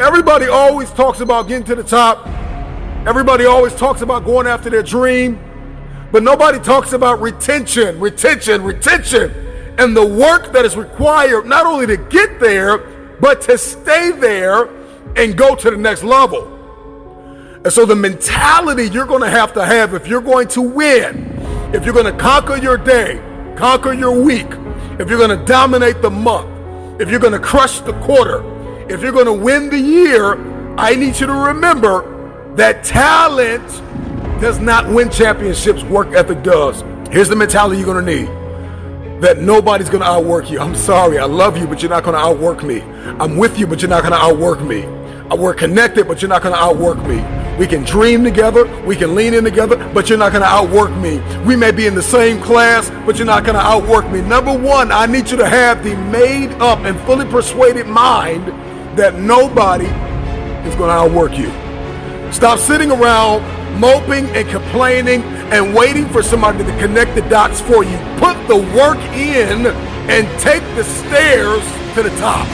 Everybody always talks about getting to the top. Everybody always talks about going after their dream. But nobody talks about retention, and the work that is required not only to get there, but to stay there and go to the next level. And so the mentality you're going to have if you're going to win, if you're going to conquer your day, conquer your week, if you're going to dominate the month, if you're going to crush the quarter, if you're going to win the year, I need you to remember that talent does not win championships, work ethic does. Here's the mentality you're going to need. That nobody's going to outwork you. I'm sorry, I love you, but you're not going to outwork me. I'm with you, but you're not going to outwork me. We're connected, but you're not going to outwork me. We can dream together, we can lean in together, but you're not going to outwork me. We may be in the same class, but you're not going to outwork me. Number one, I need you to have the made up and fully persuaded mind that nobody is going to outwork you. Stop sitting around moping and complaining and waiting for somebody to connect the dots for you. Put the work in and take the stairs to the top.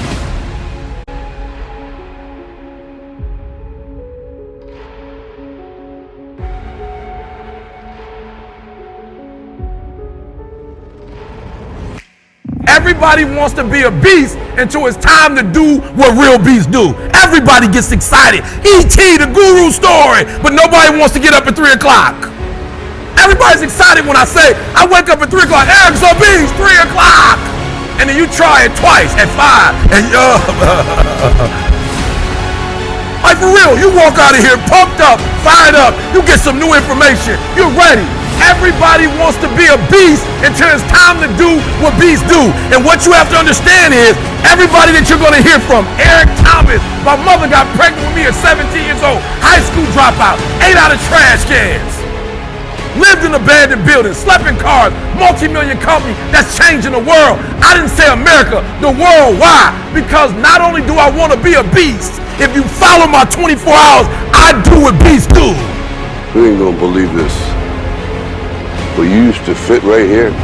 Everybody wants to be a beast until it's time to do what real beasts do. Everybody gets excited. E.T., the guru story, but nobody wants to get up at 3 o'clock. Everybody's excited when I say, I wake up at 3 o'clock, Eric's a beast, 3 o'clock. And then you try it twice at 5, and like for real, you walk out of here pumped up, fired up, you get some new information, you're ready. Everybody wants to be a beast until it's time to do what beasts do. And what you have to understand is, everybody that you're going to hear from, Eric Thomas, my mother got pregnant with me at 17 years old, high school dropout, ate out of trash cans, lived in abandoned buildings, slept in cars, multi-million company that's changing the world. I didn't say America, the world. Why? Because not only do I want to be a beast, if you follow my 24 hours, I do what beasts do. You ain't gonna believe this, but you used to fit right here.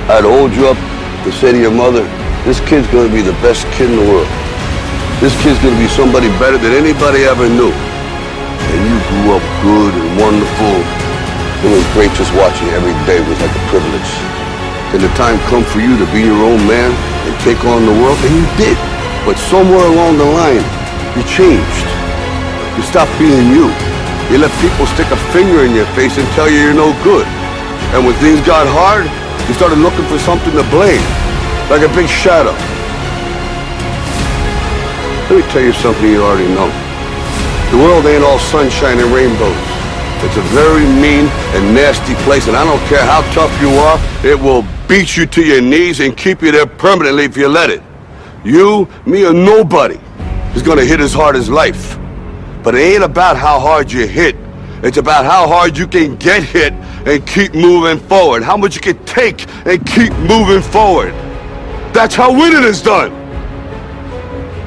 I'd hold you up to say to your mother, this kid's gonna be the best kid in the world. This kid's gonna be somebody better than anybody ever knew. And you grew up good and wonderful. It was great just watching you every day. It was like a privilege. Then the time come for you to be your own man and take on the world, and you did. But somewhere along the line, you changed. You stopped being you. You let people stick a finger in your face and tell you you're no good. And when things got hard, you started looking for something to blame, like a big shadow. Let me tell you something you already know. The world ain't all sunshine and rainbows. It's a very mean and nasty place, and I don't care how tough you are, it will beat you to your knees and keep you there permanently if you let it. You, me, or nobody is gonna hit as hard as life. But it ain't about how hard you hit. It's about how hard you can get hit and keep moving forward. How much you can take and keep moving forward. That's how winning is done.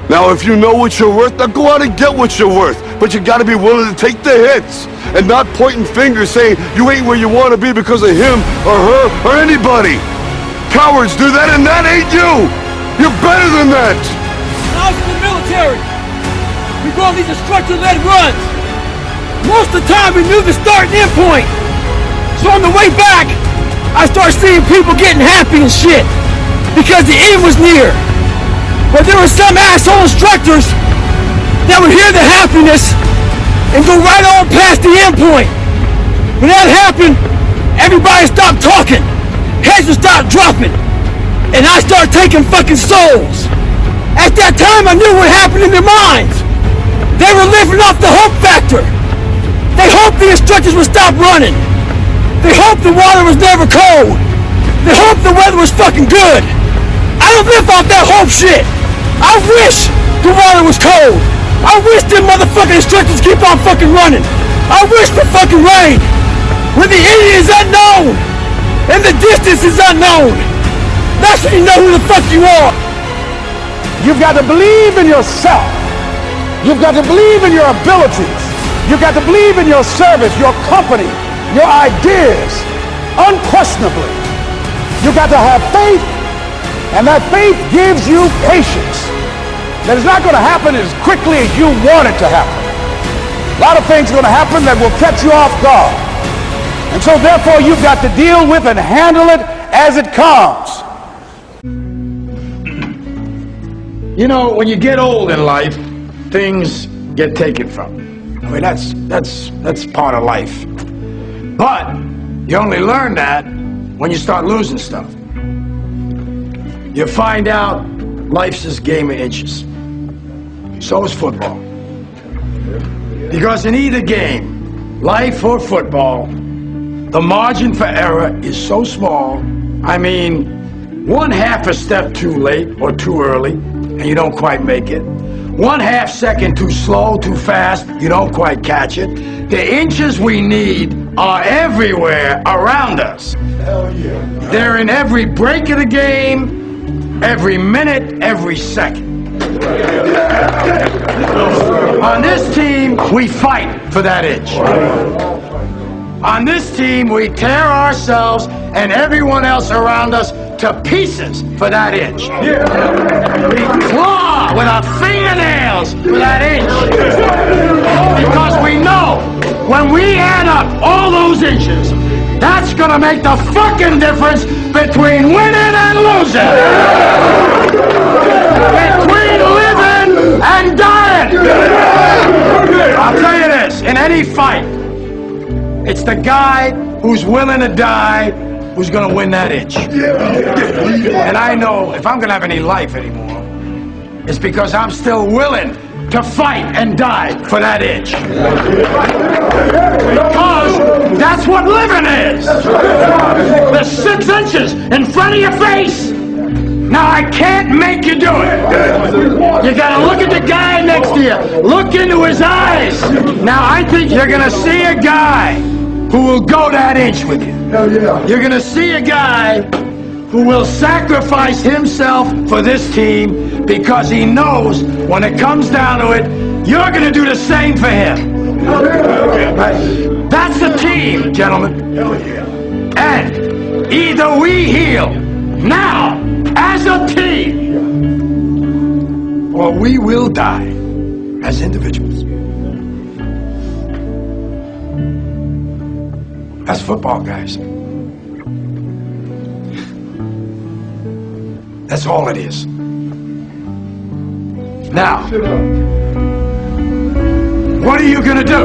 Now, if you know what you're worth, now go out and get what you're worth. But you gotta be willing to take the hits and not pointing fingers saying you ain't where you wanna be because of him or her or anybody. Cowards do that, and that ain't you. You're better than that. When I was in the military, we go on these instructor-led runs. Most of the time we knew the start and end point. So on the way back, I started seeing people getting happy and shit because the end was near. But there were some asshole instructors that would hear the happiness and go right on past the end point. When that happened, everybody stopped talking. Heads would stop dropping. And I started taking fucking souls. At that time, I knew what happened in their minds. They were living off the hope factor. They hoped the instructors would stop running. They hoped the water was never cold. They hoped the weather was fucking good. I don't live off that hope shit. I wish the water was cold. I wish them motherfucking instructors keep on fucking running. I wish for fucking rain. When the end is unknown and the distance is unknown, that's when you know who the fuck you are. You've got to believe in yourself. You've got to believe in your abilities. You've got to believe in your service, your company, your ideas, unquestionably. You've got to have faith, and that faith gives you patience. that it's not going to happen as quickly as you want it to happen. A lot of things are going to happen that will catch you off guard. And so therefore you've got to deal with and handle it as it comes. You know, when you get old in life, things get taken from you. I mean, that's part of life. But you only learn that when you start losing stuff. You find out life's this game of inches. So is football. Because in either game, life or football, the margin for error is so small. I mean, 1/2 a step too late or too early, and you don't quite make it. 1/2 second too slow, too fast, you don't quite catch it. The inches we need are everywhere around us. Hell yeah. They're in every break of the game, every minute, every second. On this team, we fight for that inch. On this team, we tear ourselves and everyone else around us to pieces for that inch. We claw with our fingernails for that inch. Because we know when we add up all those inches, that's gonna make the fucking difference between winning and losing. Between living and dying. I'll tell you this, in any fight, it's the guy who's willing to die who's gonna win that inch. And I know if I'm gonna have any life anymore, it's because I'm still willing to fight and die for that inch. Because that's what living is. The 6 inches in front of your face. Now I can't make you do it. You gotta look at the guy next to you. Look into his eyes. Now I think you're gonna see a guy who will go that inch with you. You're gonna see a guy who will sacrifice himself for this team because he knows when it comes down to it, you're gonna do the same for him. That's the team, gentlemen. And either we heal now as a team, or we will die as individuals. That's football, guys. That's all it is. Now, what are you gonna do?